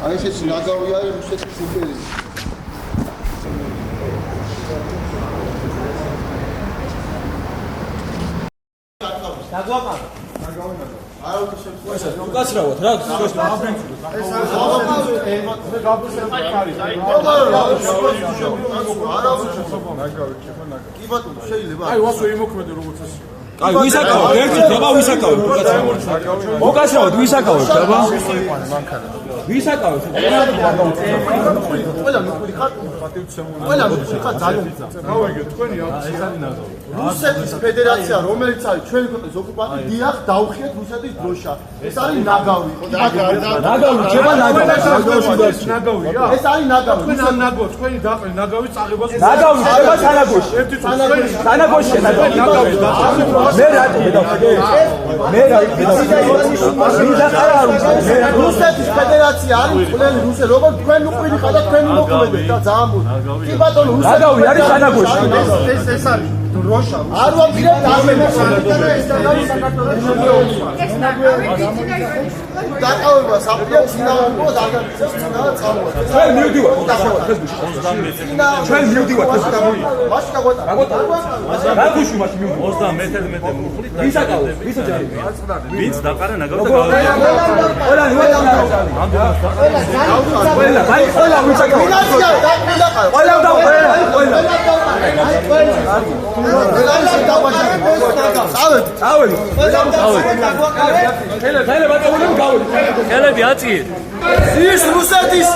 აი ესეც ნაგავია რუსეთის იმპერიის. დაგვაყავ. აი უთ შემთხვევაში უკაცრავად რა აი ვასო იმოქმედე როგორც ეს აი ვისაკავებ ერთი დაბა ვისაკავებ უკაცრავად ვისაკავებ დაბა ვისაკავებ ყველა ნუკვი ხარ ყველა ნუკვი ხარ ძალიან გავიგე თქვენი რუსეთის ფედერაცია რომელიც არის ჩვენი ქვეყნის ოკუპანტი დიახ დაუხიეთ რუსეთის დროშა ეს არის ნაგავი ნაგავი ჩება ნაგავია ეს არის ნაგავი თქვენ ან ნაგავი თქვენი დაყრე ნაგავი წაღებას ნაგავი ჩება სანაგოში ერთი სანაგოში ნაგავი მე რა მე რა რუსეთის ფედერაცია არის ყველი რუსე როგორ თქვენ უყვირი ხარ და თქვენ მოქმედეთ და ძალიან კი ბატონო ნაგავი არის სანაგოში ეს არის დროშა არ ვამბობ დაკავება საფრთხე ძინაობა დაგაგზავს ძინა წამოვა ჩვენ მივდივართ ჩვენ მივდივართ მაშინ გაგვატარა რა გუში მაშინ მივდივართ 30 მეტრი მუხლით ვისაკავებ ვისა ჯარი ვინც დაყარა ნაგავი და ყველა ვისაკავებ ყველა ხელები აწიეთ ის რუსეთის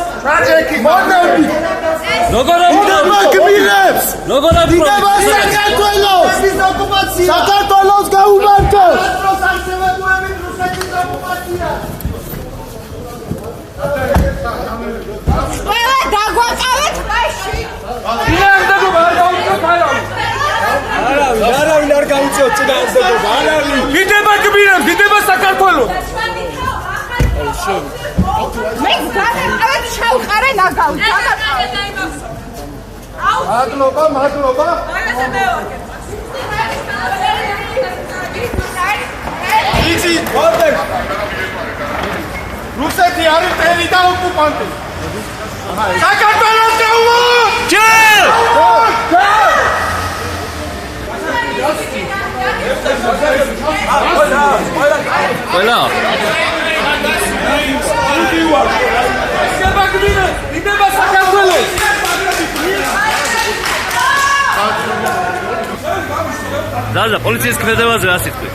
მონები როგორ გმირებს როგორ საქართველოს საქართველოს გაუმართოთ ყველა დაგვაყავეთ ხაში არავინ არ გაუწევთ წინააღმდეგობა არავინ ვიდება გმირებს ვიდება საქართველოს მე გავაყავეთ შავყარე ნაგავი მადლობა იცი რუსეთი არის წელი და ოკუპანტი საქართველოს გაუვა ყველა ვიდება საქართველოს ზარდა პოლიციის ქმედებაზე რა სიტყვი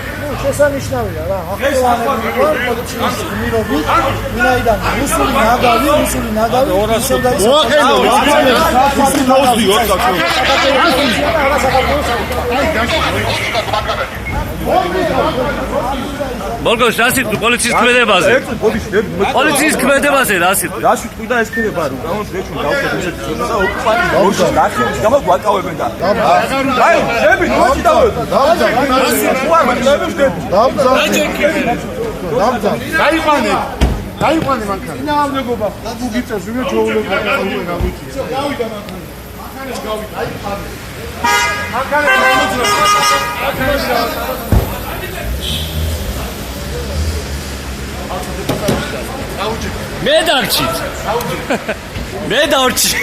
შესანიშნავია რა ახალგაზრდები პოლიციის გმირობით ვინაიდან რუსული ნაგავი ისევ და ისევ მოლგოშ რა სიტყვი პოლიციის ქმედებაზე პოლიციის ქმედებაზე რა სიტყვი რა სიტყვი და ეს ქება რომ გამოსვეჩուն გავხდეთ და ოკუპანტი როშა გახებს გამო გვაკავებენ და აი შები როჩი დავედი დაიყვანე მანქანა ნაამდეგობა გუგიწევს ვინმე ჩაულობა გავიწი გავიდა მანქანა გავიდა მანქანა მე დარჩით მე დარჩი